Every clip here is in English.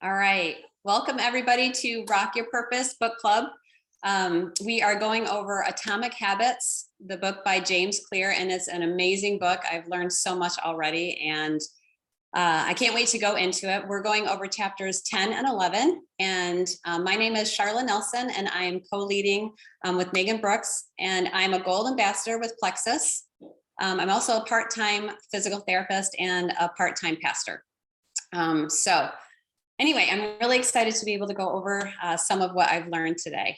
All right. Welcome everybody to Rock Your Purpose Book Club. We are going over Atomic Habits, the book by James Clear, and it's an amazing book. I've learned so much already, and I can't wait to go into it. We're going over chapters 10 and 11, and my name is Charla Nelson, and I am co-leading with Meghan Brooks, and I'm a Gold Ambassador with Plexus. I'm also a part-time physical therapist and a part-time pastor. Anyway, I'm really excited to be able to go over some of what I've learned today.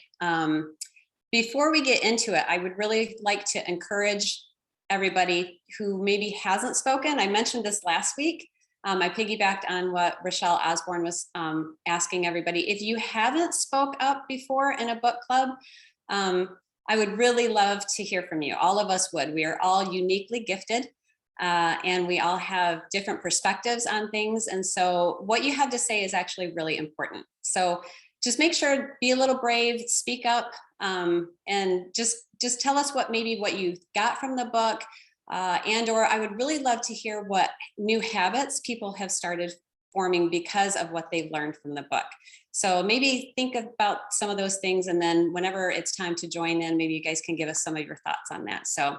Before we get into it, I would really like to encourage everybody who maybe hasn't spoken. I mentioned this last week. I piggybacked on what Rochelle Osborne was asking everybody. If you haven't spoke up before in a book club, I would really love to hear from you. All of us would. We are all uniquely gifted. And we all have different perspectives on things. And so what you have to say is actually really important. So just make sure, be a little brave, speak up, and just tell us what you got from the book. Or I would really love to hear what new habits people have started forming because of what they've learned from the book. So maybe think about some of those things. And then whenever it's time to join in, maybe you guys can give us some of your thoughts on that. So,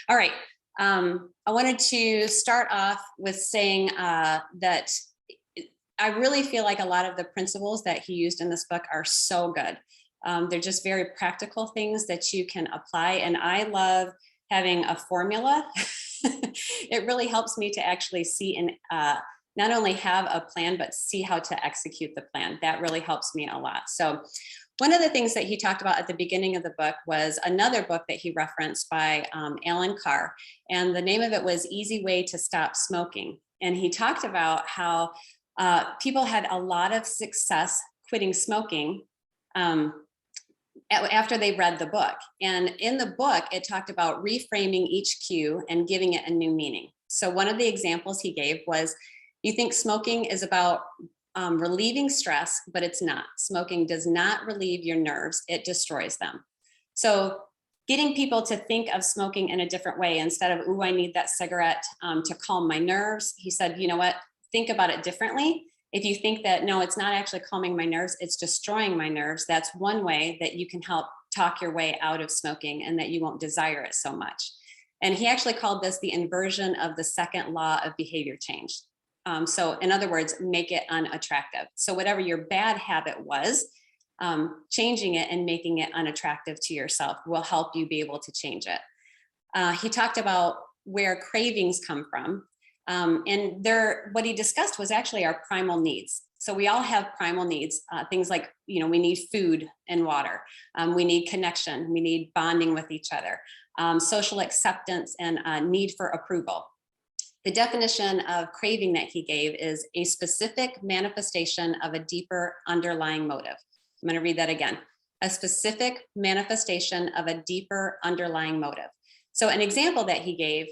all right. I wanted to start off with saying that I really feel like a lot of the principles that he used in this book are so good. They're just very practical things that you can apply. And I love having a formula. It really helps me to actually see and not only have a plan, but see how to execute the plan. That really helps me a lot. So one of the things that he talked about at the beginning of the book was another book that he referenced by Alan Carr. And the name of it was Easy Way to Stop Smoking. And he talked about how people had a lot of success quitting smoking after they read the book. And in the book, it talked about reframing each cue and giving it a new meaning. So one of the examples he gave was, you think smoking is about relieving stress, but it's not. Smoking does not relieve your nerves, it destroys them. So getting people to think of smoking in a different way instead of, ooh, I need that cigarette to calm my nerves. He said, you know what, think about it differently. If you think that, no, it's not actually calming my nerves, it's destroying my nerves, that's one way that you can help talk your way out of smoking and that you won't desire it so much. And he actually called this the inversion of the second law of behavior change. So in other words, make it unattractive. So whatever your bad habit was, changing it and making it unattractive to yourself will help you be able to change it. He talked about where cravings come from. What he discussed was actually our primal needs. So we all have primal needs, things like, we need food and water. We need connection. We need bonding with each other, social acceptance, and need for approval. The definition of craving that he gave is a specific manifestation of a deeper underlying motive. I'm going to read that again. A specific manifestation of a deeper underlying motive. So an example that he gave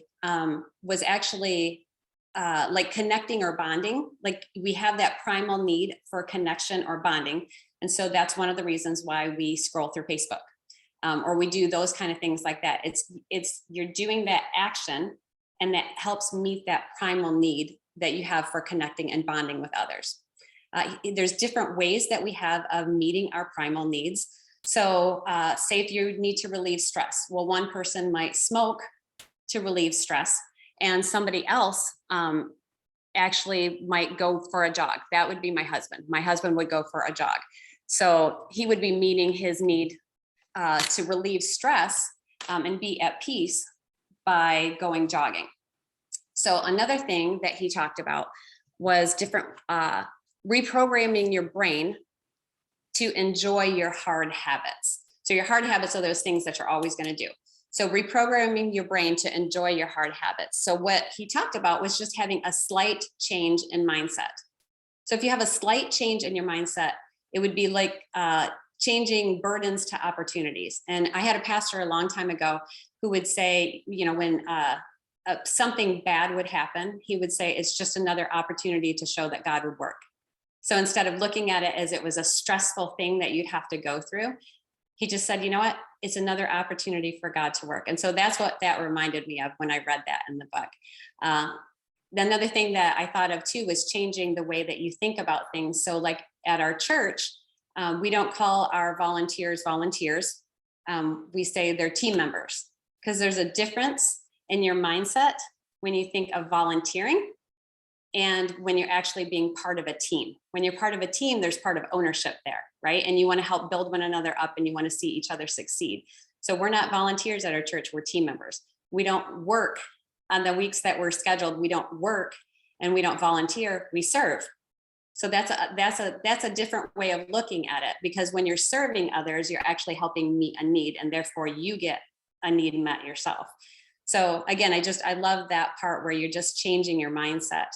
was actually like connecting or bonding. Like we have that primal need for connection or bonding. And so that's one of the reasons why we scroll through Facebook or we do those kind of things like that. It's you're doing that action, and that helps meet that primal need that you have for connecting and bonding with others. There's different ways that we have of meeting our primal needs. So say if you need to relieve stress, well, one person might smoke to relieve stress, and somebody else actually might go for a jog. That would be my husband. My husband would go for a jog. So he would be meeting his need to relieve stress and be at peace by going jogging. So another thing that he talked about was different reprogramming your brain to enjoy your hard habits. So your hard habits are those things that you're always going to do. So reprogramming your brain to enjoy your hard habits. So what he talked about was just having a slight change in mindset. So if you have a slight change in your mindset, it would be like changing burdens to opportunities. And I had a pastor a long time ago who would say, when something bad would happen, he would say, it's just another opportunity to show that God would work. So instead of looking at it as it was a stressful thing that you'd have to go through, he just said, you know what, it's another opportunity for God to work. And so that's what that reminded me of when I read that in the book. another thing that I thought of too was changing the way that you think about things. So like at our church, we don't call our volunteers volunteers. We say they're team members, because there's a difference in your mindset when you think of volunteering and when you're actually being part of a team. When you're part of a team, there's part of ownership there, right? And you want to help build one another up and you want to see each other succeed. So we're not volunteers at our church, we're team members. We don't work on the weeks that we're scheduled. We don't work and we don't volunteer, we serve. So that's a different way of looking at it, because when you're serving others, you're actually helping meet a need, and therefore you get a need met yourself. So again, I love that part where you're just changing your mindset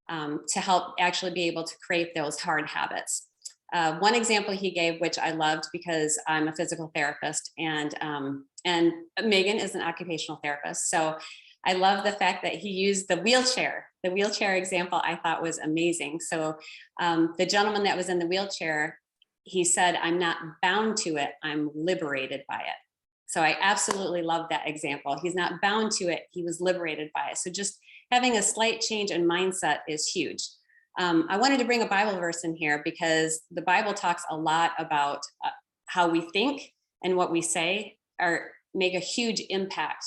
to help actually be able to create those hard habits. One example he gave, which I loved because I'm a physical therapist, and Meghan is an occupational therapist. So I love the fact that he used the wheelchair. The wheelchair example I thought was amazing. So the gentleman that was in the wheelchair, he said, "I'm not bound to it, I'm liberated by it." So I absolutely love that example. He's not bound to it, he was liberated by it. So just having a slight change in mindset is huge. I wanted to bring a Bible verse in here because the Bible talks a lot about how we think and what we say make a huge impact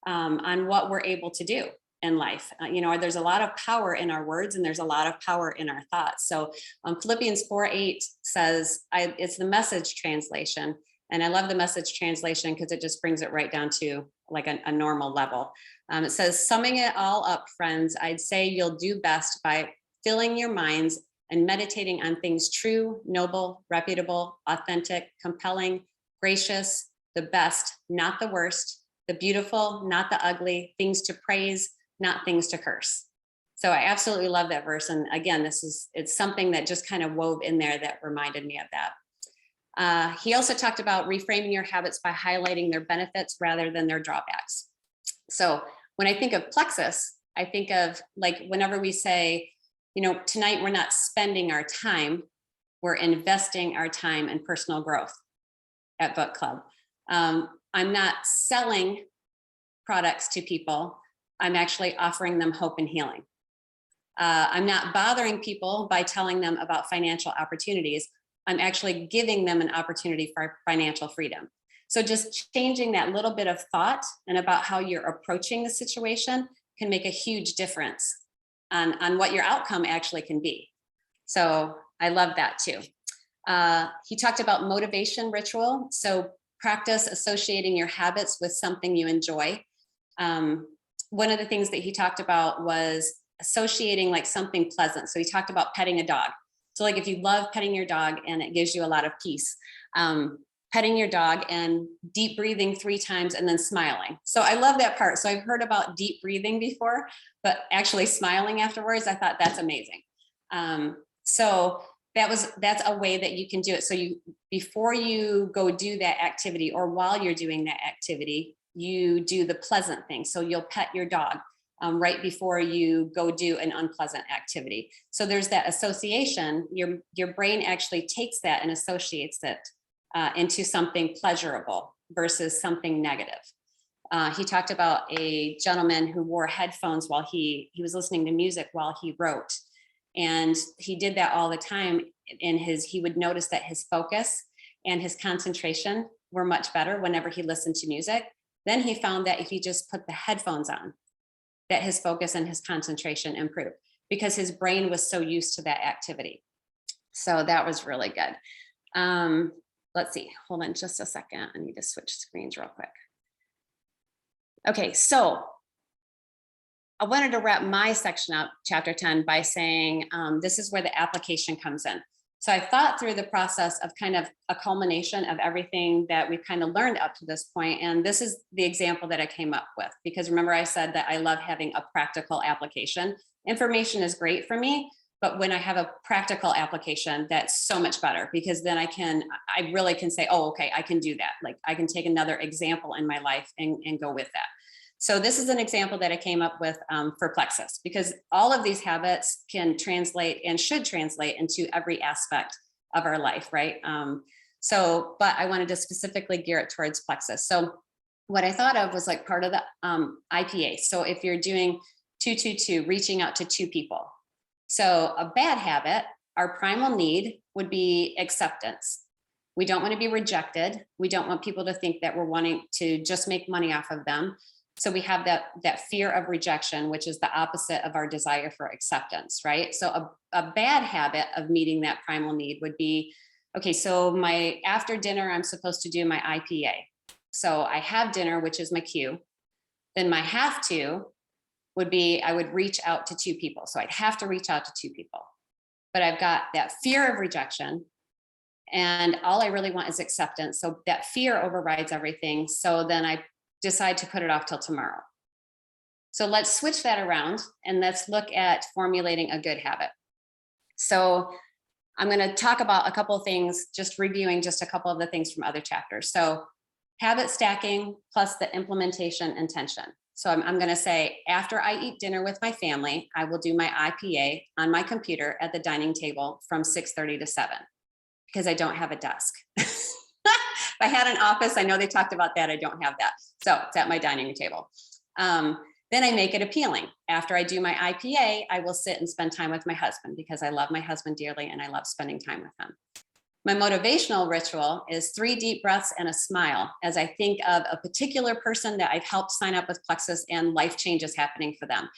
on what we're able to do in life. There's a lot of power in our words and there's a lot of power in our thoughts. So Philippians 4:8 says, it's the Message translation. And I love the Message translation because it just brings it right down to like a normal level. It says, "Summing it all up, friends, I'd say you'll do best by filling your minds and meditating on things true, noble, reputable, authentic, compelling, gracious, the best, not the worst, the beautiful, not the ugly, things to praise, not things to curse." So I absolutely love that verse. And again, it's something that just kind of wove in there that reminded me of that. He also talked about reframing your habits by highlighting their benefits rather than their drawbacks. So when I think of plexus, I think of like whenever we say, tonight we're not spending our time, we're investing our time in personal growth at book club. I'm not selling products to people. I'm actually offering them hope and healing. I'm not bothering people by telling them about financial opportunities. I'm actually giving them an opportunity for financial freedom. So just changing that little bit of thought and about how you're approaching the situation can make a huge difference on what your outcome actually can be. So I love that too. He talked about motivation ritual. So practice associating your habits with something you enjoy. One of the things that he talked about was associating like something pleasant. So he talked about petting a dog. So like if you love petting your dog and it gives you a lot of peace, petting your dog and deep breathing 3 times and then smiling. So I love that part. So I've heard about deep breathing before, but actually smiling afterwards, I thought that's amazing. So that's a way that you can do it. So before you go do that activity or while you're doing that activity, you do the pleasant thing. So you'll pet your dog right before you go do an unpleasant activity. So there's that association. Your brain actually takes that and associates it into something pleasurable versus something negative. He talked about a gentleman who wore headphones while he was listening to music while he wrote. And he did that all the time. He would notice that his focus and his concentration were much better whenever he listened to music. Then he found that if he just put the headphones on, that his focus and his concentration improved because his brain was so used to that activity. So that was really good. Let's see, hold on just a second. I need to switch screens real quick. Okay, so I wanted to wrap my section up, chapter 10, by saying this is where the application comes in. So I thought through the process of kind of a culmination of everything that we've kind of learned up to this point. And this is the example that I came up with, because remember I said that I love having a practical application. Information is great for me, but when I have a practical application, that's so much better, because then I really can say, oh, okay, I can do that. Like I can take another example in my life and go with that. So this is an example that I came up with for plexus, because all of these habits can translate and should translate into every aspect of our life, right? But I wanted to specifically gear it towards plexus. So what I thought of was like part of the IPA. So if you're doing 222, reaching out to 2 people. So a bad habit, our primal need would be acceptance. We don't want to be rejected. We don't want people to think that we're wanting to just make money off of them. So we have that fear of rejection, which is the opposite of our desire for acceptance, right? So a bad habit of meeting that primal need would be, okay, so after dinner, I'm supposed to do my IPA. So I have dinner, which is my cue. Then my have to would be, I would reach out to 2 people. So I'd have to reach out to 2 people. But I've got that fear of rejection, and all I really want is acceptance. So that fear overrides everything. So then I decide to put it off till tomorrow. So let's switch that around and let's look at formulating a good habit. So I'm going to talk about a couple of things, just reviewing just a couple of the things from other chapters. So habit stacking plus the implementation intention. So I'm going to say, after I eat dinner with my family, I will do my IPA on my computer at the dining table from 6:30 to 7, because I don't have a desk. If I had an office, I know they talked about that. I don't have that. So it's at my dining table. Then I make it appealing. After I do my IPA, I will sit and spend time with my husband, because I love my husband dearly and I love spending time with him. My motivational ritual is 3 deep breaths and a smile as I think of a particular person that I've helped sign up with Plexus and life change is happening for them.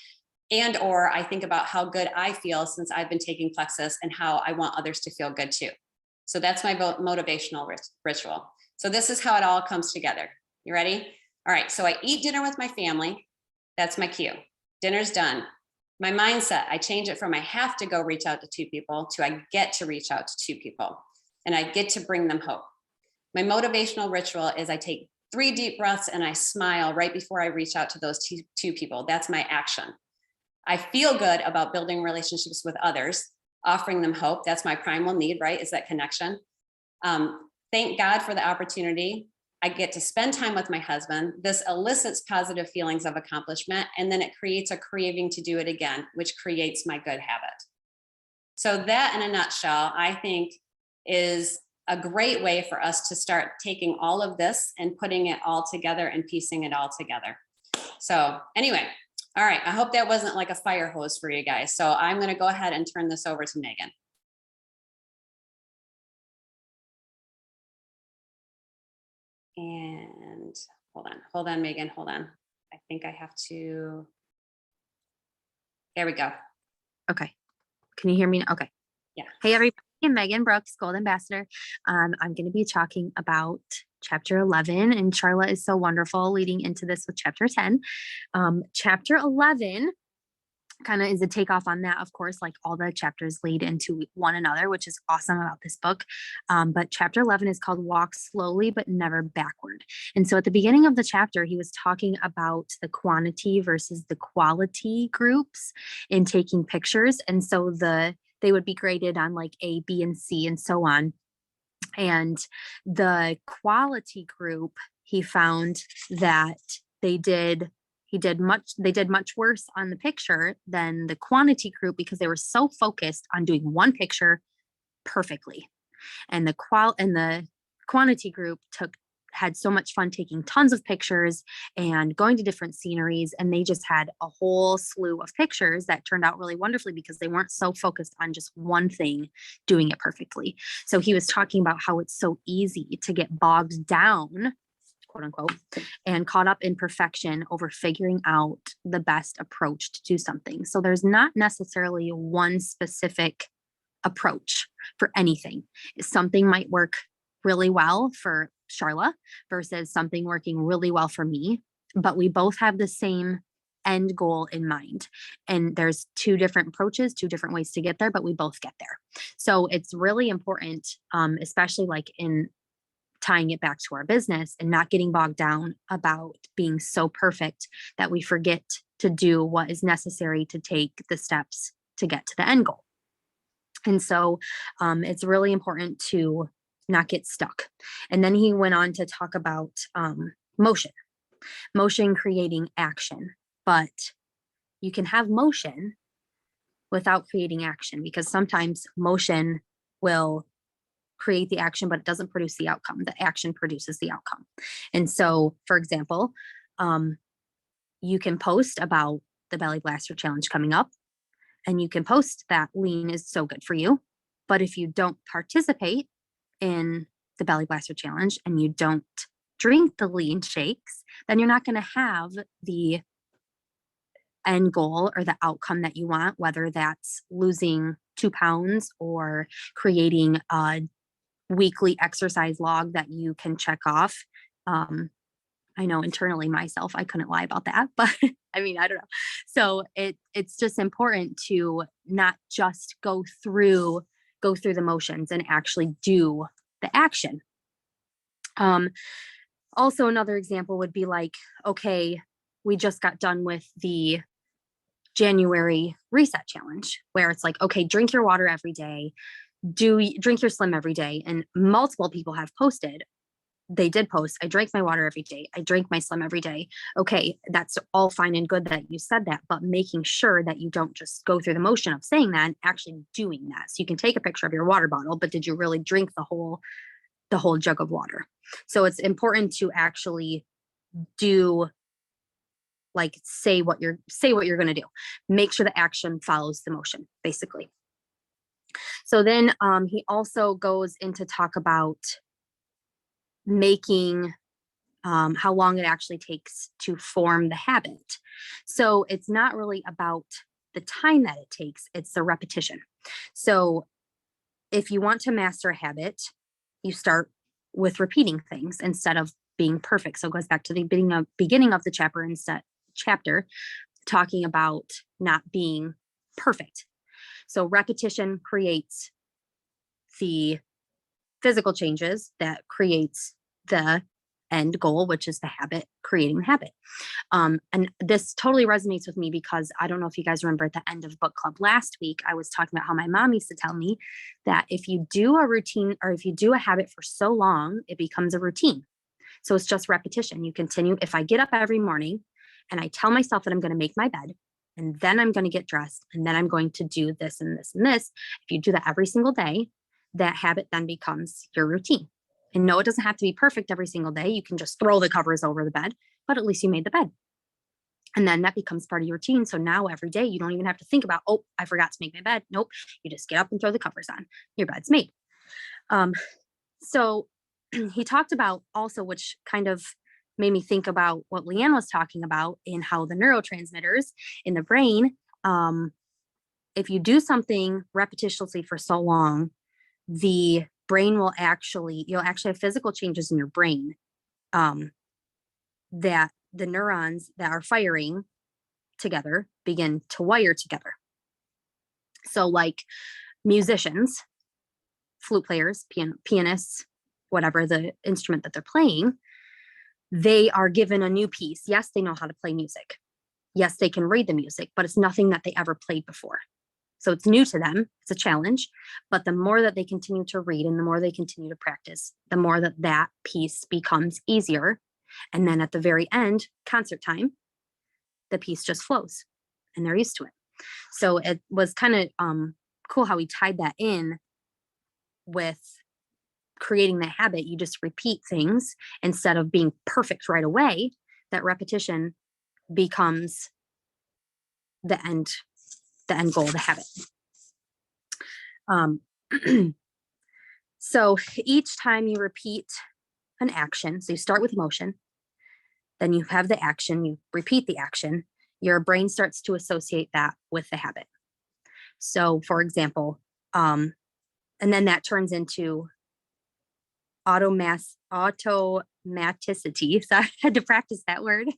And or I think about how good I feel since I've been taking Plexus and how I want others to feel good too. So that's my motivational ritual. So this is how it all comes together. You ready? All right, so I eat dinner with my family. That's my cue. Dinner's done. My mindset, I change it from I have to go reach out to 2 people to I get to reach out to 2 people, and I get to bring them hope. My motivational ritual is I take 3 deep breaths and I smile right before I reach out to those 2 people. That's my action. I feel good about building relationships with others, offering them hope. That's my primal need, right? Is that connection. Thank God for the opportunity. I get to spend time with my husband. This elicits positive feelings of accomplishment, and then it creates a craving to do it again, which creates my good habit. So that, in a nutshell, I think is a great way for us to start taking all of this and putting it all together and piecing it all together. So anyway, all right, I hope that wasn't like a fire hose for you guys. So I'm going to go ahead and turn this over to Megan. And hold on, Megan, hold on. I think I have to, there we go. Okay. Can you hear me? Okay. Yeah. Hey, everybody. I'm Megan Brooks, Gold Ambassador. I'm going to be talking about chapter 11, and Charla is so wonderful leading into this with chapter 10. Chapter 11 kind of is a takeoff on that. Of course, like all the chapters lead into one another, which is awesome about this book. But chapter 11 is called Walk Slowly, but Never Backward. And so at the beginning of the chapter, he was talking about the quantity versus the quality groups in taking pictures. And so they would be graded on like A, B, and C, and so on. And the quality group, he found that they did much worse on the picture than the quantity group, because they were so focused on doing one picture perfectly. And the quantity group had so much fun taking tons of pictures and going to different sceneries, and they just had a whole slew of pictures that turned out really wonderfully because they weren't so focused on just one thing doing it perfectly. So he was talking about how it's so easy to get bogged down, quote unquote, and caught up in perfection over figuring out the best approach to do something. So there's not necessarily one specific approach for anything. Something might work really well for Charla versus something working really well for me, but we both have the same end goal in mind. And there's 2 different approaches, 2 different ways to get there, but we both get there. So it's really important, especially like in tying it back to our business and not getting bogged down about being so perfect that we forget to do what is necessary to take the steps to get to the end goal. And so it's really important to not get stuck. And then he went on to talk about motion creating action, but you can have motion without creating action, because sometimes motion will create the action, but it doesn't produce the outcome. The action produces the outcome. And so, for example, you can post about the Belly Blaster Challenge coming up, and you can post that lean is so good for you. But if you don't participate in the Belly Blaster Challenge and you don't drink the lean shakes, then you're not going to have the end goal or the outcome that you want, whether that's losing 2 pounds or creating a weekly exercise log that you can check off. I know internally myself, I couldn't lie about that, but I mean, I don't know. So it's just important to not just go through the motions and actually do the action. Also, another example would be like, okay, we just got done with the January reset challenge where it's like, okay, drink your water every day, drink your slim every day. And multiple people have posted, they did post, I drank my water every day, I drank my slim every day. Okay, that's all fine and good that you said that, but making sure that you don't just go through the motion of saying that and actually doing that. So you can take a picture of your water bottle, but did you really drink the whole jug of water? So it's important to actually do, like, say what you're going to do. Make sure the action follows the motion, basically. So then he also goes into talk about making how long it actually takes to form the habit. So it's not really about the time that it takes, it's the repetition. So if you want to master a habit, you start with repeating things instead of being perfect. So it goes back to the beginning of the chapter talking about not being perfect. So repetition creates the physical changes that creates the end goal, which is the habit, creating the habit. And this totally resonates with me because I don't know if you guys remember at the end of book club last week, I was talking about how my mom used to tell me that if you do a routine or if you do a habit for so long, it becomes a routine. So it's just repetition. You continue. If I get up every morning and I tell myself that I'm going to make my bed and then I'm going to get dressed and then I'm going to do this and this and this, if you do that every single day, that habit then becomes your routine. And no, it doesn't have to be perfect every single day. You can just throw the covers over the bed, but at least you made the bed. And then that becomes part of your routine. So now every day you don't even have to think about, oh, I forgot to make my bed. Nope. You just get up and throw the covers on. Your bed's made. So he talked about also, which kind of made me think about what Leanne was talking about in how the neurotransmitters in the brain, if you do something repetitiously for so long, the brain you'll actually have physical changes in your brain that the neurons that are firing together begin to wire together. So like musicians, flute players, pianists, whatever the instrument that they're playing, they are given a new piece. Yes, they know how to play music. Yes, they can read the music, but it's nothing that they ever played before. So it's new to them. It's a challenge. But the more that they continue to read and the more they continue to practice, the more that piece becomes easier. And then at the very end, concert time, the piece just flows and they're used to it. So it was kind of cool how he tied that in with creating the habit. You just repeat things instead of being perfect right away. That repetition becomes the end goal, the habit. So each time you repeat an action, so you start with motion, then you have the action, you repeat the action, your brain starts to associate that with the habit. So for example, and then that turns into automaticity. So I had to practice that word,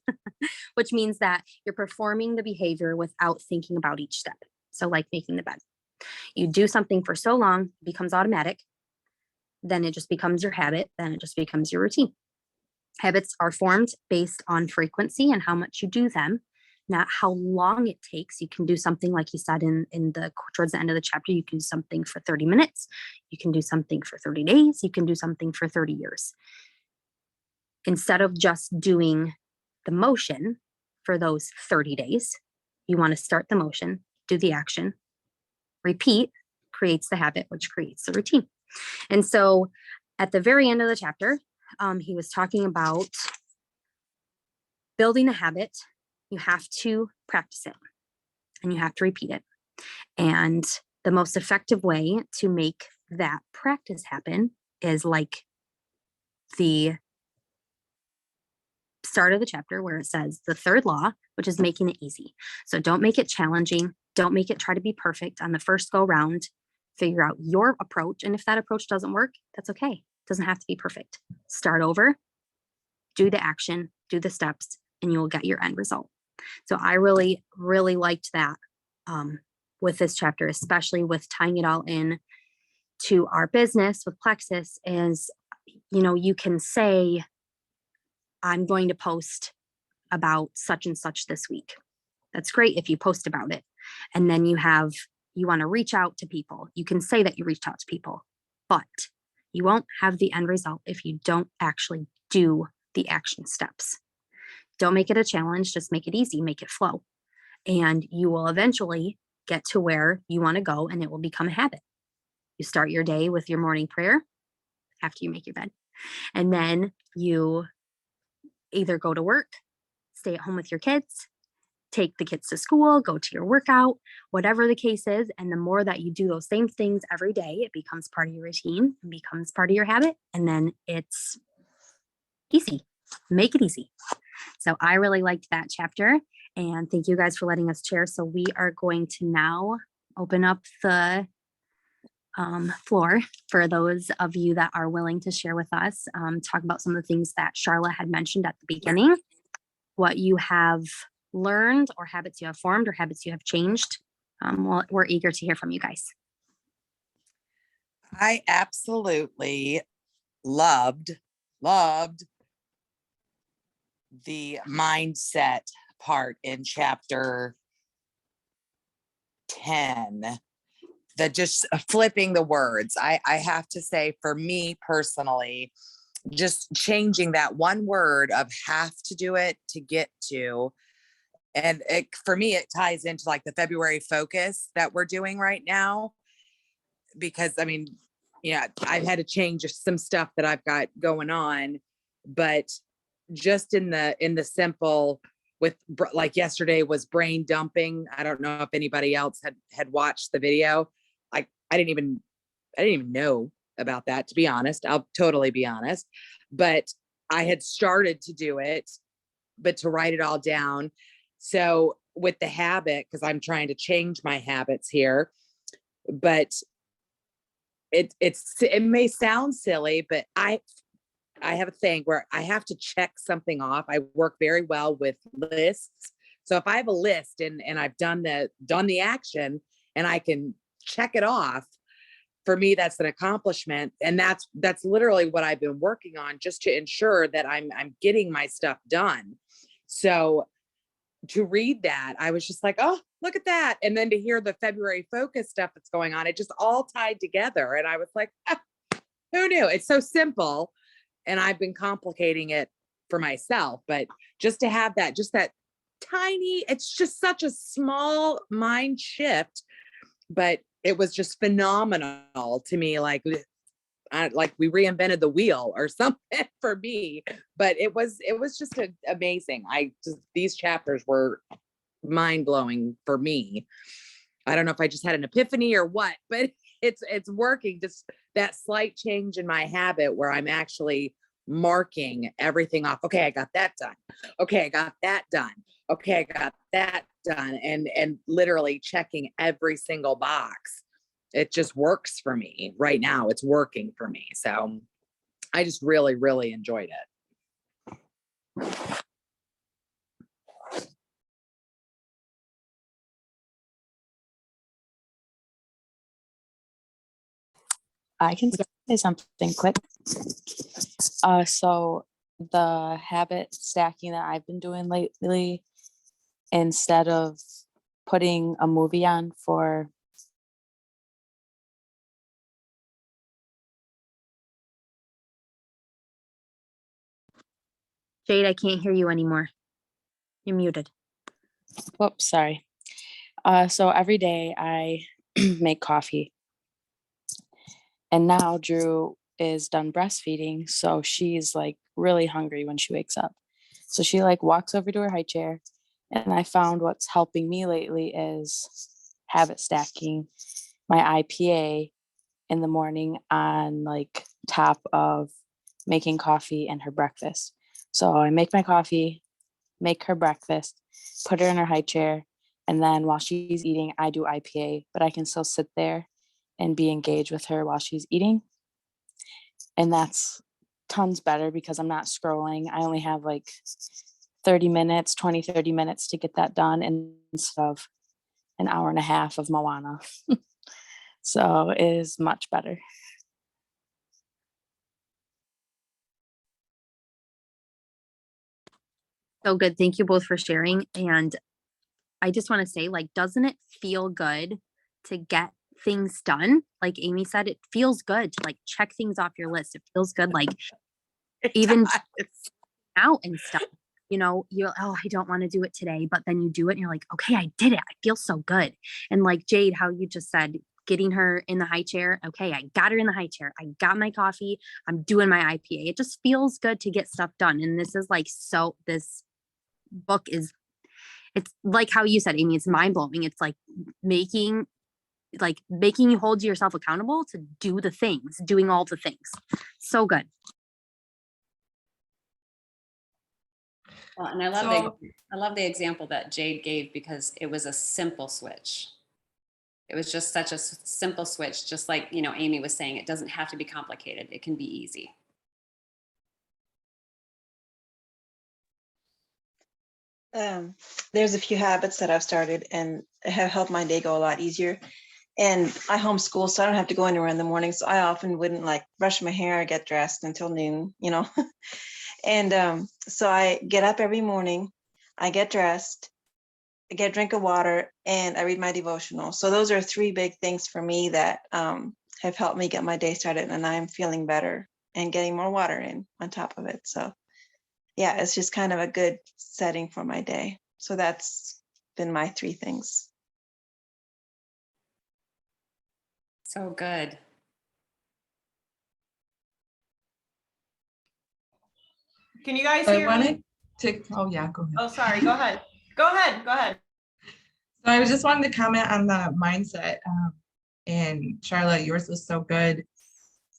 which means that you're performing the behavior without thinking about each step. So like making the bed. You do something for so long, it becomes automatic. Then it just becomes your habit. Then it just becomes your routine. Habits are formed based on frequency and how much you do them, not how long it takes. You can do something like he said towards the end of the chapter. You can do something for 30 minutes. You can do something for 30 days. You can do something for 30 years. Instead of just doing the motion for those 30 days, you want to start the motion, do the action, repeat, creates the habit, which creates the routine. And so at the very end of the chapter, he was talking about building a habit You have to practice it and you have to repeat it. And the most effective way to make that practice happen is like the start of the chapter where it says the third law, which is making it easy. So don't make it challenging. Don't make it try to be perfect on the first go round. Figure out your approach. And if that approach doesn't work, that's okay. It doesn't have to be perfect. Start over, do the action, do the steps, and you will get your end result. So I really, really liked that with this chapter, especially with tying it all in to our business with Plexus is, you can say, I'm going to post about such and such this week. That's great if you post about it. And then you want to reach out to people. You can say that you reached out to people, but you won't have the end result if you don't actually do the action steps. Don't make it a challenge, just make it easy, make it flow. And you will eventually get to where you want to go and it will become a habit. You start your day with your morning prayer after you make your bed. And then you either go to work, stay at home with your kids, take the kids to school, go to your workout, whatever the case is. And the more that you do those same things every day, it becomes part of your routine and becomes part of your habit. And then it's easy. Make it easy. So I really liked that chapter. And thank you guys for letting us share. So we are going to now open up the floor for those of you that are willing to share with us, talk about some of the things that Charla had mentioned at the beginning, what you have learned or habits you have formed or habits you have changed. Well, we're eager to hear from you guys. I absolutely loved the mindset part in chapter 10. The just flipping the words. I have to say, for me personally, just changing that one word of have to do it to get to. And for me, it ties into like the February focus that we're doing right now. Because I mean, I've had to change some stuff that I've got going on, but just in the simple with like yesterday was brain dumping. I don't know if anybody else had watched the video. I didn't even know about that, to be honest. I'll totally be honest, but I had started to do it, but to write it all down. So with the habit, because I'm trying to change my habits here, but it may sound silly, but I have a thing where I have to check something off. I work very well with lists. So if I have a list and I've done the action and I can check it off, for me, that's an accomplishment. And that's literally what I've been working on, just to ensure that I'm getting my stuff done. So to read that, I was just like, oh, look at that. And then to hear the February focus stuff that's going on, it just all tied together. And I was like, who knew? It's so simple. And I've been complicating it for myself, but just to have that, just that tiny, it's just such a small mind shift, but it was just phenomenal to me. Like we reinvented the wheel or something for me, but it was just amazing. These chapters were mind blowing for me. I don't know if I just had an epiphany or what, but it's working. Just that slight change in my habit where I'm actually marking everything off. Okay, I got that done. Okay, I got that done. Okay, I got that done. And literally checking every single box. It just works for me right now. It's working for me. So I just really, really enjoyed it. I can say something quick. So the habit stacking that I've been doing lately, instead of putting a movie on for Jade, I can't hear you anymore. You're muted. whoops, sorry. So every day I make coffee. And now Drew is done breastfeeding, so she's like really hungry when she wakes up. So she like walks over to her high chair And I found what's helping me lately is habit stacking my IPA in the morning on like top of making coffee and her breakfast. So I make my coffee, make her breakfast, put her in her high chair, and then while she's eating, I do IPA, but I can still sit there and be engaged with her while she's eating. And that's tons better because I'm not scrolling. I only have like 30 minutes, 30 minutes to get that done instead of an hour and a half of Moana. So it is much better. So good. Thank you both for sharing. And I just want to say, like, doesn't it feel good to get things done? Like Amy said, it feels good to like check things off your list. It feels good, like even out and stuff. You know, you're, oh, I don't want to do it today, but then you do it and you're like, okay, I did it. I feel so good. And like Jade, how you just said, getting her in the high chair. Okay, I got her in the high chair. I got my coffee. I'm doing my IPA. It just feels good to get stuff done. And this is like, so this book is, it's like how you said, Amy, it's mind blowing. It's like making you hold yourself accountable to do the things, doing all the things. So good. Well, and I love the example that Jade gave because it was a simple switch. It was just such a simple switch, just like, you know, Amy was saying, it doesn't have to be complicated. It can be easy. There's a few habits that I've started and have helped my day go a lot easier. And I homeschool, so I don't have to go anywhere in the morning. So I often wouldn't like brush my hair or get dressed until noon, you know. And so I get up every morning, I get dressed, I get a drink of water, and I read my devotional. So those are three big things for me that have helped me get my day started, and I'm feeling better and getting more water in on top of it. So yeah, it's just kind of a good setting for my day. So that's been my three things. So good. Can you guys I hear me? wanted to, oh yeah, go ahead. Oh, sorry, go ahead. Go ahead. So I just wanted to comment on the mindset. And Charla, yours was so good.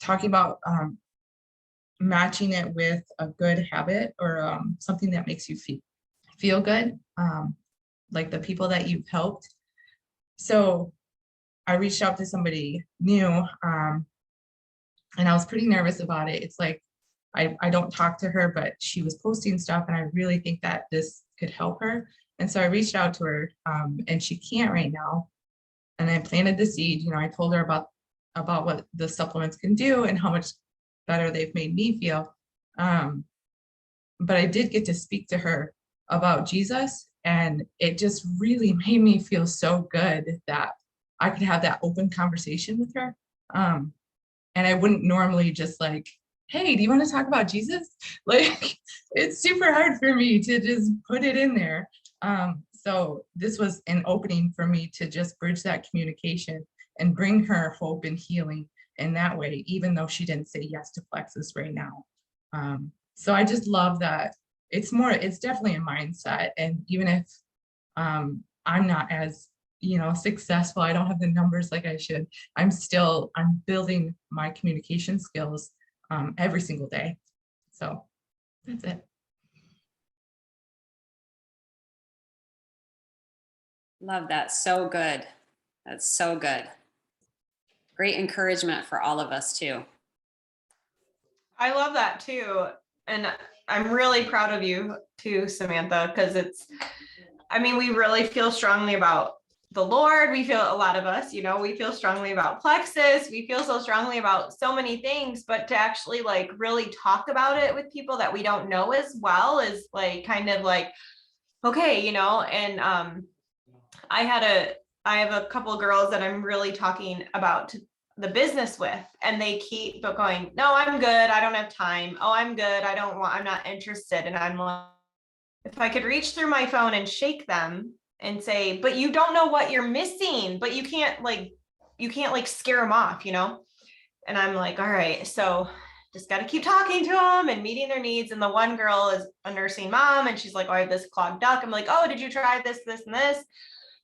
Talking about matching it with a good habit or something that makes you feel good, like the people that you've helped. So I reached out to somebody new, and I was pretty nervous about it. It's like, I don't talk to her, but she was posting stuff and I really think that this could help her. And so I reached out to her, and she can't right now. And I planted the seed, you know, I told her about what the supplements can do and how much better they've made me feel. But I did get to speak to her about Jesus, and it just really made me feel so good that I could have that open conversation with her. And I wouldn't normally just like, hey, do you want to talk about Jesus? Like, it's super hard for me to just put it in there. So this was an opening for me to just bridge that communication and bring her hope and healing in that way, even though she didn't say yes to Plexus right now. So I just love that it's definitely a mindset. And even if I'm not as, you know, successful, I don't have the numbers like I should, I'm building my communication skills every single day. So that's it. Love that. So good. That's so good. Great encouragement for all of us too. I love that too. And I'm really proud of you too, Samantha, because we really feel strongly about the Lord. We feel, a lot of us, you know, we feel strongly about Plexus. We feel so strongly about so many things, but to actually like really talk about it with people that we don't know as well is like, kind of like, okay, you know, and I have a couple of girls that I'm really talking about the business with, and they keep going, no, I'm good. I don't have time. Oh, I'm good. I'm not interested. And I'm like, if I could reach through my phone and shake them and say, but you don't know what you're missing, but you can't like scare them off, you know? And I'm like, all right. So just got to keep talking to them and meeting their needs. And the one girl is a nursing mom and she's like, oh, I have this clogged duct. I'm like, oh, did you try this, this, and this?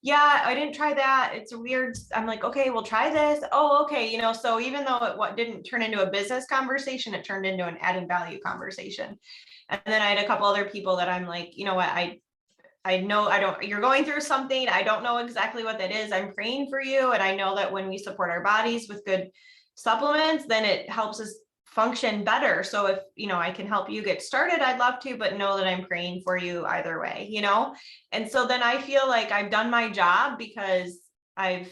Yeah, I didn't try that. It's weird. I'm like, okay, we'll try this. Oh, okay. You know, so even though it didn't turn into a business conversation, it turned into an added value conversation. And then I had a couple other people that I'm like, you know what, I know you're going through something. I don't know exactly what that is. I'm praying for you. And I know that when we support our bodies with good supplements, then it helps us function better. So if, you know, I can help you get started, I'd love to, but know that I'm praying for you either way, you know? And so then I feel like I've done my job because I've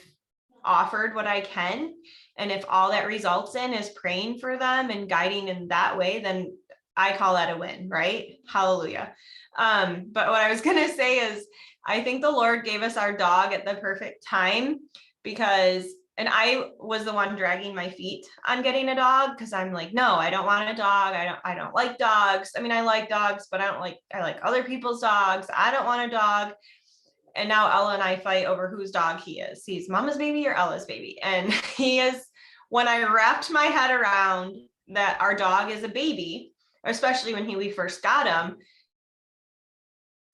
offered what I can. And if all that results in is praying for them and guiding in that way, then I call that a win, right? Hallelujah. But what I was going to say is, I think the Lord gave us our dog at the perfect time because, and I was the one dragging my feet on getting a dog because I'm like, no, I don't want a dog. I don't like dogs. I mean, I like dogs, but I like other people's dogs. I don't want a dog. And now Ella and I fight over whose dog he is. He's Mama's baby or Ella's baby. And he is, when I wrapped my head around that our dog is a baby, especially when we first got him,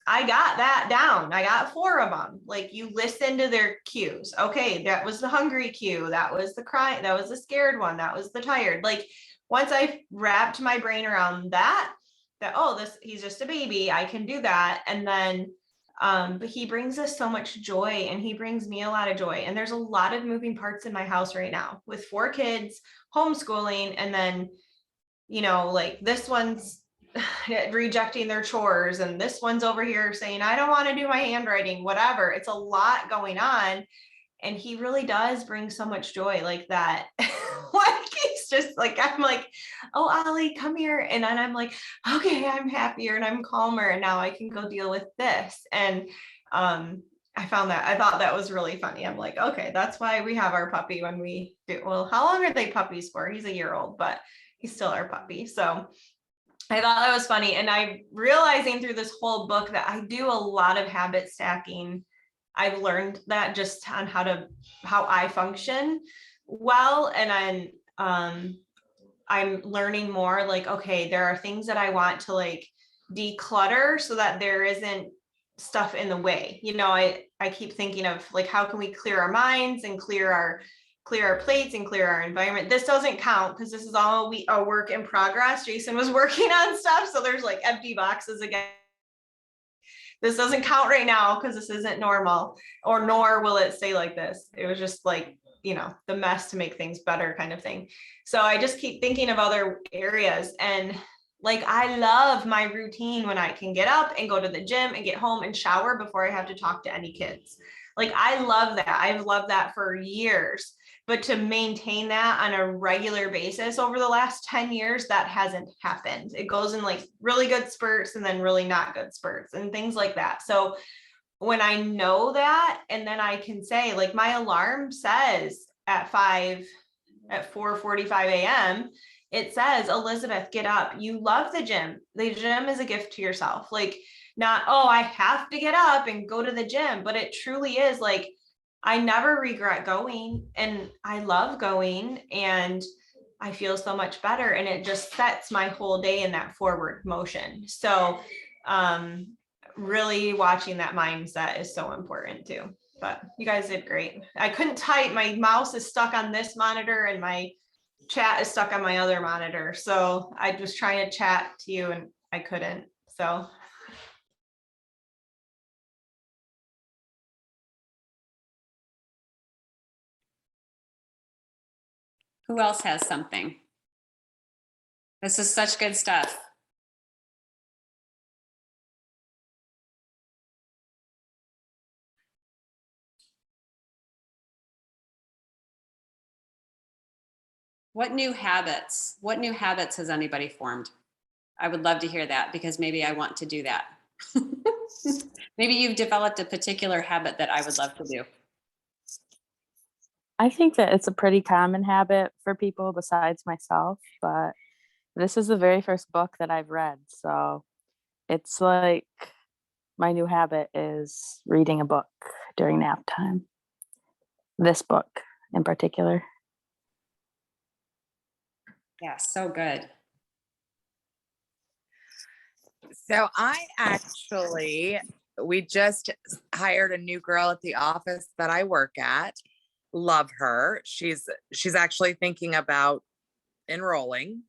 I got that down. I got 4 of them. Like, you listen to their cues. Okay, that was the hungry cue. That was the cry. That was the scared one. That was the tired. Like, once I wrapped my brain around that, oh, he's just a baby. I can do that. And then, but he brings us so much joy, and he brings me a lot of joy. And there's a lot of moving parts in my house right now with 4 kids, homeschooling, and then, you know, like this one's rejecting their chores, and this one's over here saying, I don't want to do my handwriting, whatever. It's a lot going on. And he really does bring so much joy like that. Like, he's just like, I'm like, oh, Ollie, come here. And then I'm like, okay, I'm happier and I'm calmer. And now I can go deal with this. And I thought that was really funny. I'm like, okay, that's why we have our puppy when we do. Well, how long are they puppies for? He's a year old, but he's still our puppy. So I thought that was funny. And I'm realizing through this whole book that I do a lot of habit stacking. I've learned that just on how I function well. And I'm learning more like, okay, there are things that I want to like declutter so that there isn't stuff in the way. You know, I keep thinking of like, how can we clear our minds and clear our plates and clear our environment. This doesn't count because this is all a work in progress. Jason was working on stuff. So there's like empty boxes again. This doesn't count right now because this isn't normal, or nor will it stay like this. It was just like, you know, the mess to make things better kind of thing. So I just keep thinking of other areas. And like, I love my routine when I can get up and go to the gym and get home and shower before I have to talk to any kids. Like, I love that. I've loved that for years. But to maintain that on a regular basis over the last 10 years, that hasn't happened. It goes in like really good spurts and then really not good spurts and things like that. So when I know that, and then I can say, like, my alarm says at 4:45 a.m., it says, Elizabeth, get up. You love the gym. The gym is a gift to yourself. Like, not, oh, I have to get up and go to the gym, but it truly is like, I never regret going, and I love going, and I feel so much better, and it just sets my whole day in that forward motion. So really watching that mindset is so important too. But you guys did great. I couldn't type. My mouse is stuck on this monitor and my chat is stuck on my other monitor. So I was trying to chat to you and I couldn't. So Who else has something? This is such good stuff. What new habits has anybody formed? I would love to hear that, because maybe I want to do that. Maybe you've developed a particular habit that I would love to do. I think that it's a pretty common habit for people besides myself, but this is the very first book that I've read. So it's like my new habit is reading a book during nap time. This book in particular. Yeah, so good. So we just hired a new girl at the office that I work at. Love her. She's actually thinking about enrolling.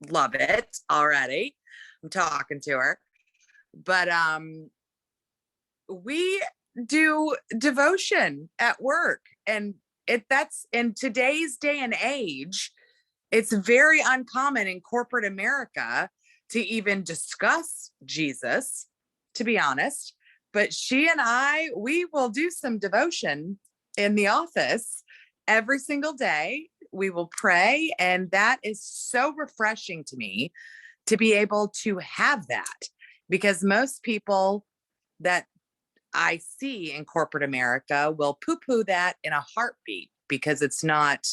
Love it already. I'm talking to her. But we do devotion at work, and that's in today's day and age, it's very uncommon in corporate America to even discuss Jesus, to be honest. But she and we will do some devotion in the office every single day. We will pray, and that is so refreshing to me to be able to have that, because most people that I see in corporate America will poo-poo that in a heartbeat because it's not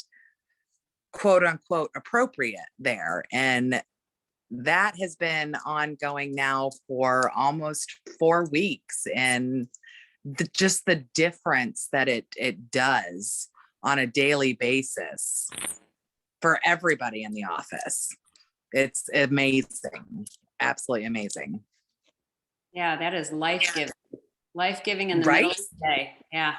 quote unquote appropriate there. And that has been ongoing now for almost 4 weeks. And just the difference that it does on a daily basis for everybody in the office. It's amazing. Absolutely amazing. Yeah, that is life-giving. Life-giving in the Right? middle of the day. Yeah.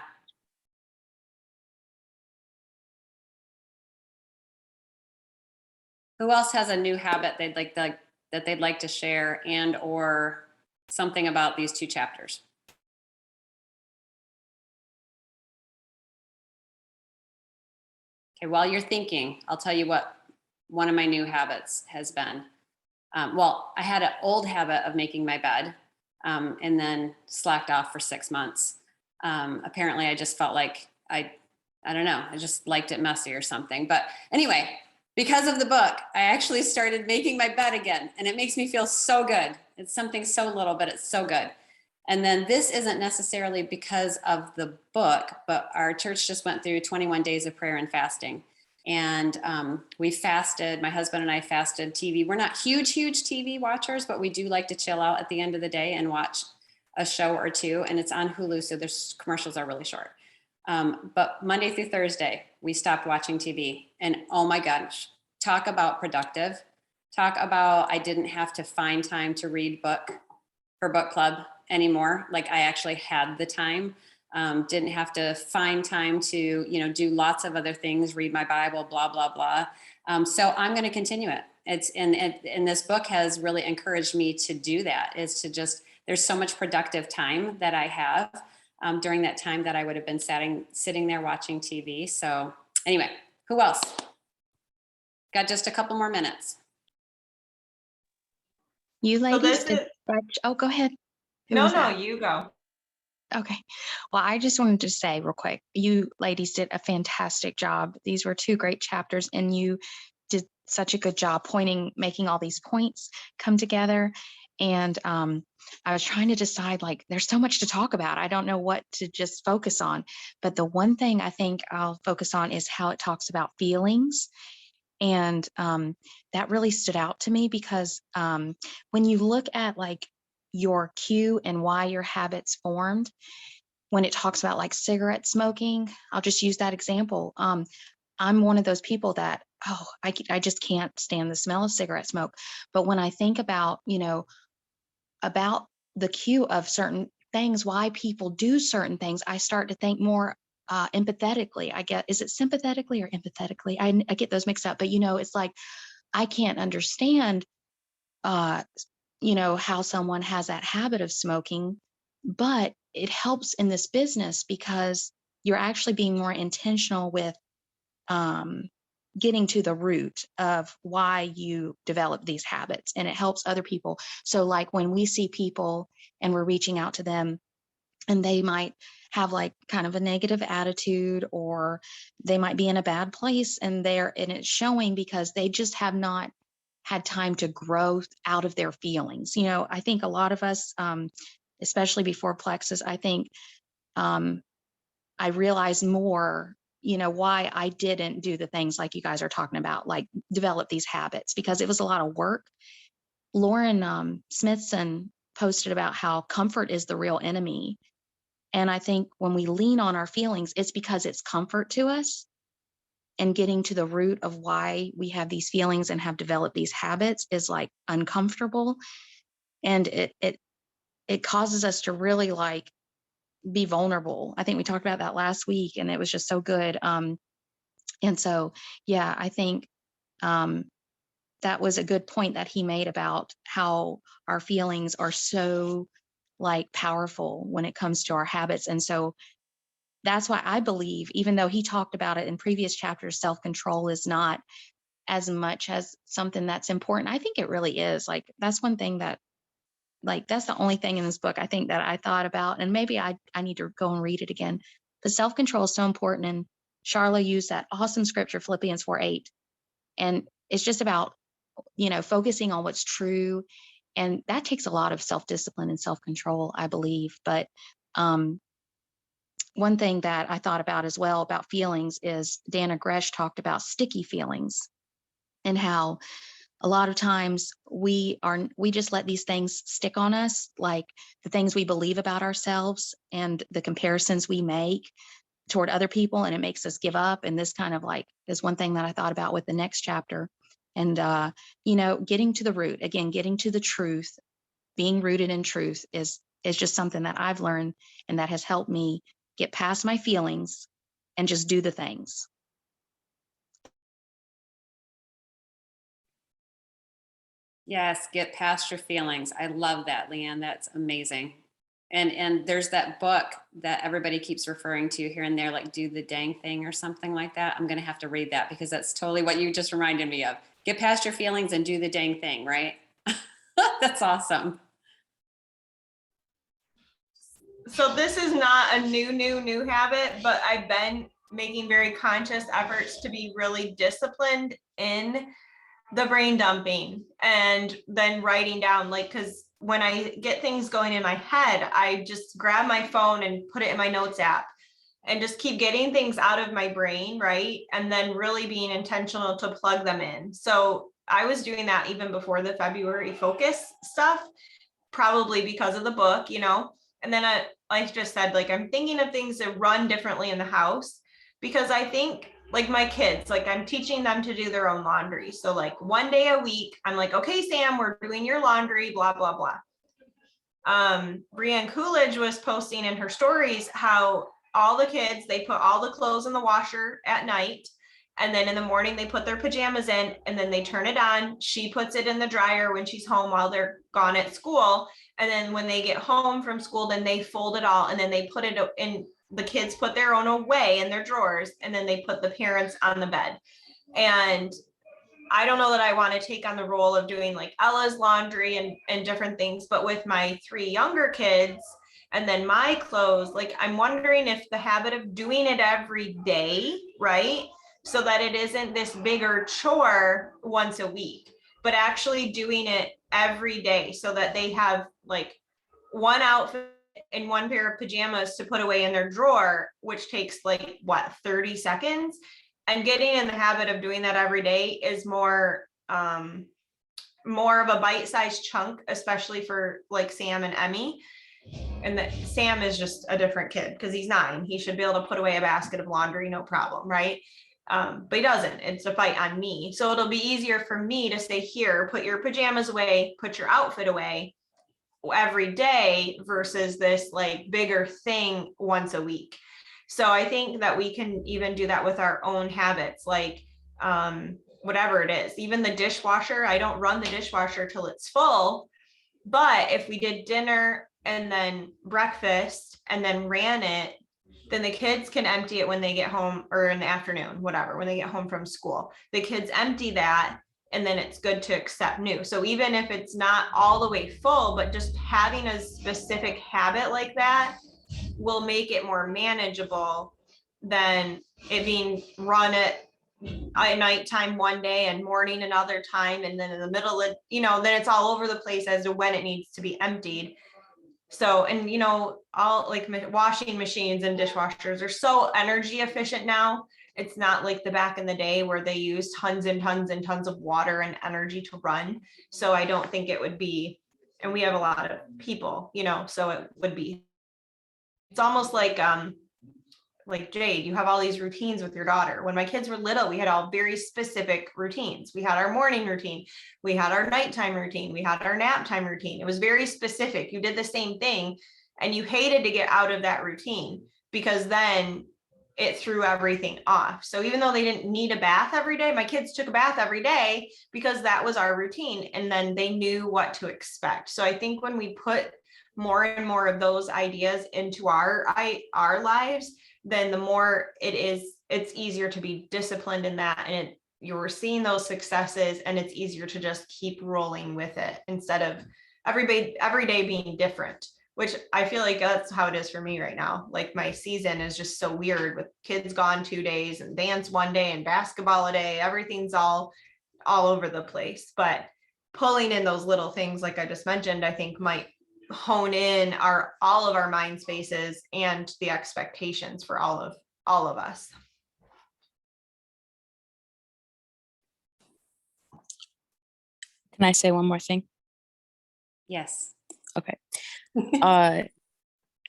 Who else has a new habit that they'd like to share, and or something about these 2 chapters? Okay, while you're thinking, I'll tell you what one of my new habits has been. Well, I had an old habit of making my bed, and then slacked off for 6 months. Apparently I just felt like I don't know, I just liked it messy or something. But anyway, because of the book, I actually started making my bed again, and it makes me feel so good. It's something so little, but it's so good. And then this isn't necessarily because of the book, but our church just went through 21 days of prayer and fasting. And we fasted, my husband and I fasted TV. We're not huge TV watchers, but we do like to chill out at the end of the day and watch a show or two. And it's on Hulu, so their commercials are really short. But Monday through Thursday, we stopped watching TV. And oh my gosh, talk about productive. Talk about, I didn't have to find time to read book for book club anymore. Like, I actually had the time. Didn't have to find time to, do lots of other things, read my Bible, blah, blah, blah. So I'm going to continue it. And this book has really encouraged me to do that, is to just, there's so much productive time that I have during that time that I would have been sitting there watching TV. So anyway, who else? Got just a couple more minutes. You So ladies this did is, oh, go ahead. Who no, was no, that? you go. Okay. Well, I just wanted to say real quick, you ladies did a fantastic job. These were 2 great chapters, and you did such a good job making all these points come together. And I was trying to decide, like, there's so much to talk about. I don't know what to just focus on. But the one thing I think I'll focus on is how it talks about feelings. And that really stood out to me because when you look at like your cue and why your habits formed, when it talks about like cigarette smoking, I'll just use that example. I'm one of those people that, I just can't stand the smell of cigarette smoke. But when I think about, about the cue of certain things, why people do certain things, I start to think more empathetically. Is it sympathetically or empathetically? I get those mixed up, but it's like, I can't understand, how someone has that habit of smoking, but it helps in this business because you're actually being more intentional with getting to the root of why you develop these habits, and it helps other people. So like when we see people and we're reaching out to them, and they might have like kind of a negative attitude, or they might be in a bad place, and it's showing because they just have not had time to grow out of their feelings. I think a lot of us, especially before Plexus, I think I realized more, why I didn't do the things like you guys are talking about, like develop these habits, because it was a lot of work. Lauren Smithson posted about how comfort is the real enemy. And I think when we lean on our feelings, it's because it's comfort to us. and getting to the root of why we have these feelings and have developed these habits is like uncomfortable. And it causes us to really like be vulnerable. I think we talked about that last week and it was just so good. And so, yeah, I think that was a good point that he made about how our feelings are so like powerful when it comes to our habits. And so that's why I believe, even though he talked about it in previous chapters, self-control is not as much as something that's important. I think it really is. Like, that's one thing that, like, that's the only thing in this book I think that I thought about, and maybe I need to go and read it again. But self-control is so important. And Charla used that awesome scripture, Philippians 4:8. And it's just about, focusing on what's true. And that takes a lot of self-discipline and self-control, I believe. But one thing that I thought about as well about feelings is Dana Gresh talked about sticky feelings and how a lot of times we just let these things stick on us, like the things we believe about ourselves and the comparisons we make toward other people, and it makes us give up. And this kind of like is one thing that I thought about with the next chapter. And getting to the root, again, getting to the truth, being rooted in truth is just something that I've learned and that has helped me get past my feelings and just do the things. Yes, get past your feelings. I love that, Leanne. That's amazing. And there's that book that everybody keeps referring to here and there, like Do the Dang Thing or something like that. I'm going to have to read that because that's totally what you just reminded me of. Get past your feelings and do the dang thing, right? That's awesome. So this is not a new habit, but I've been making very conscious efforts to be really disciplined in the brain dumping and then writing down, like, because when I get things going in my head, I just grab my phone and put it in my notes app and just keep getting things out of my brain, right? And then really being intentional to plug them in. So I was doing that even before the February focus stuff, probably because of the book, and then I just said, like, I'm thinking of things that run differently in the house, because I think, like, my kids, like, I'm teaching them to do their own laundry. So like one day a week, I'm like, okay, Sam, we're doing your laundry, blah, blah, blah. Brianne Coolidge was posting in her stories how all the kids, they put all the clothes in the washer at night. And then in the morning, they put their pajamas in and then they turn it on. She puts it in the dryer when she's home while they're gone at school. And then when they get home from school, then they fold it all and then they put it in. The kids put their own away in their drawers and then they put the parents on the bed. And I don't know that I want to take on the role of doing like Ella's laundry and different things, but with my 3 younger kids and then my clothes, like, I'm wondering if the habit of doing it every day, right? So that it isn't this bigger chore once a week, but actually doing it every day so that they have like one outfit and one pair of pajamas to put away in their drawer, which takes like 30 seconds. And getting in the habit of doing that every day is more of a bite-sized chunk, especially for like Sam and Emmy. And that Sam is just a different kid because he's 9. He should be able to put away a basket of laundry, no problem, right? But he doesn't. It's a fight on me. So it'll be easier for me to say, here, put your pajamas away, put your outfit away every day versus this like bigger thing once a week. So I think that we can even do that with our own habits, like whatever it is, even the dishwasher. I don't run the dishwasher till it's full, but if we did dinner and then breakfast and then ran it, then the kids can empty it when they get home, or in the afternoon, whatever, when they get home from school. The kids empty that and then it's good to accept new. So even if it's not all the way full, but just having a specific habit like that will make it more manageable than it being run at nighttime one day and morning another time. And then in the middle of, then it's all over the place as to when it needs to be emptied. So, and all like washing machines and dishwashers are so energy efficient now. It's not like the back in the day where they used tons and tons and tons of water and energy to run. So I don't think it would be, and we have a lot of people, so it would be, it's almost like like Jade, you have all these routines with your daughter. When my kids were little, we had all very specific routines. We had our morning routine, we had our nighttime routine, we had our nap time routine. It was very specific. You did the same thing and you hated to get out of that routine because then it threw everything off. So even though they didn't need a bath every day, my kids took a bath every day because that was our routine. And then they knew what to expect. So I think when we put more and more of those ideas into our lives, then the more it's easier to be disciplined in that. And you're seeing those successes and it's easier to just keep rolling with it instead of every day being different, which I feel like that's how it is for me right now. Like my season is just so weird with kids gone 2 days and dance one day and basketball a day. Everything's all over the place, but pulling in those little things, like I just mentioned, I think might hone in all of our mind spaces and the expectations for all of us. Can I say one more thing? Yes. Okay.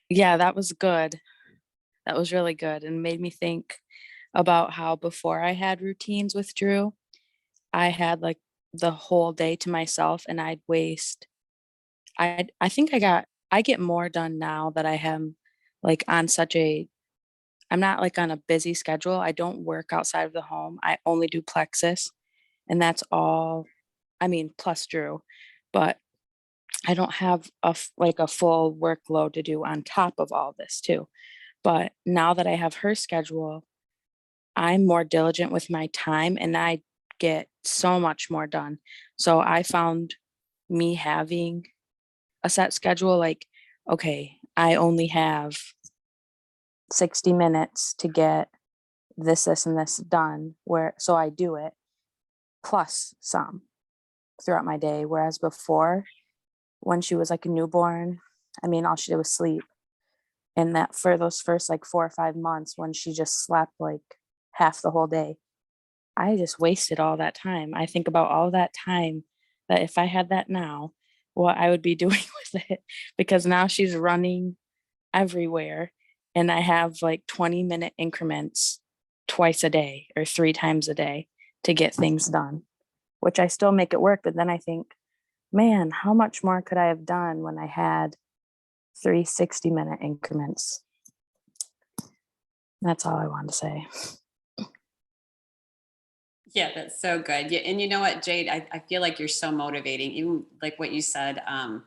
Yeah, that was good. That was really good and made me think about how before I had routines with Drew, I had like the whole day to myself and I think I get more done now that I am like on I'm not like on a busy schedule. I don't work outside of the home. I only do Plexus and that's all, I mean, plus Drew, but I don't have like a full workload to do on top of all this too. But now that I have her schedule, I'm more diligent with my time and I get so much more done. So I found me having a set schedule, like, okay, I only have 60 minutes to get this, and this done, so I do it plus some throughout my day. Whereas before, when she was like a newborn, I mean, all she did was sleep. And that for those first like 4 or 5 months when she just slept like half the whole day, I just wasted all that time. I think about all that time that if I had that now, what I would be doing with it, because now she's running everywhere and I have like 20-minute increments twice a day or 3 times a day to get things done, which I still make it work. But then I think, man, how much more could I have done when I had 3 60-minute increments? That's all I wanted to say. Yeah, that's so good. Yeah, and you know what, Jade, I feel like you're so motivating. Even like what you said, I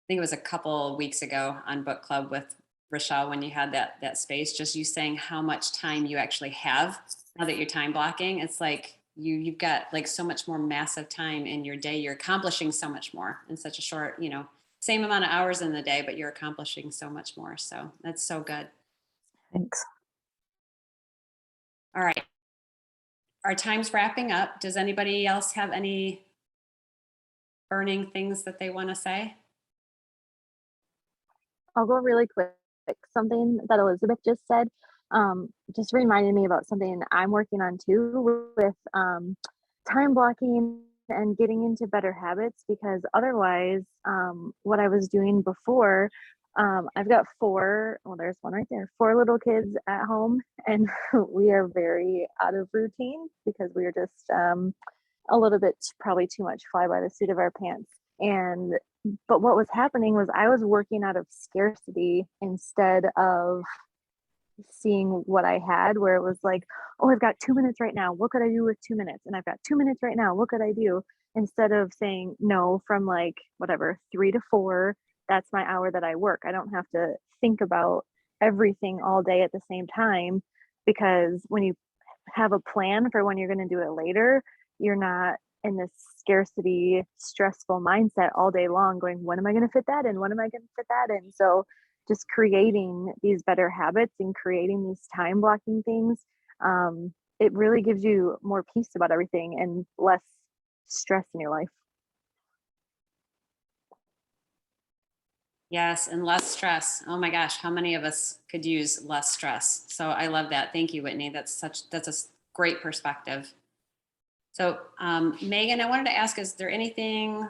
think it was a couple weeks ago on book club with Rochelle when you had that space, just you saying how much time you actually have now that you're time blocking. It's like you've got like so much more massive time in your day. You're accomplishing so much more in such a short, same amount of hours in the day, but you're accomplishing so much more. So that's so good. Thanks. All right. Our time's wrapping up. Does anybody else have any burning things that they want to say? I'll go really quick. Something that Elizabeth just said just reminded me about something I'm working on too with time blocking and getting into better habits, because otherwise what I was doing before, I've got 4, well, there's one right there, 4 little kids at home, and we are very out of routine because we are just a little bit probably too much fly by the seat of our pants. But what was happening was I was working out of scarcity instead of seeing what I had, where it was like, oh, I've got 2 minutes right now. What could I do with 2 minutes? And I've got 2 minutes right now. What could I do? Instead of saying no, from like whatever, 3 to 4, that's my hour that I work. I don't have to think about everything all day at the same time, because when you have a plan for when you're going to do it later, you're not in this scarcity, stressful mindset all day long going, when am I going to fit that in? When am I going to fit that in? So just creating these better habits and creating these time blocking things, it really gives you more peace about everything and less stress in your life. Yes, and less stress. Oh my gosh, how many of us could use less stress? So I love that. Thank you, Whitney. That's a great perspective. So Megan, I wanted to ask, is there anything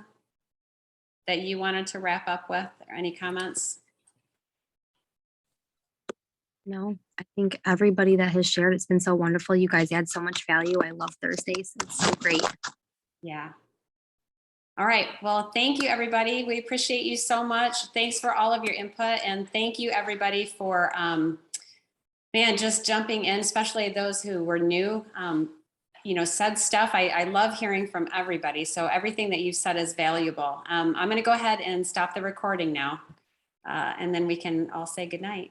that you wanted to wrap up with, or any comments? No, I think everybody that has shared, it's been so wonderful. You guys add so much value. I love Thursdays. It's so great. Yeah. All right. Well, thank you, everybody. We appreciate you so much. Thanks for all of your input. And thank you, everybody, for, man, just jumping in, especially those who were new, said stuff. I love hearing from everybody. So everything that you said is valuable. I'm going to go ahead and stop the recording now. And then we can all say goodnight.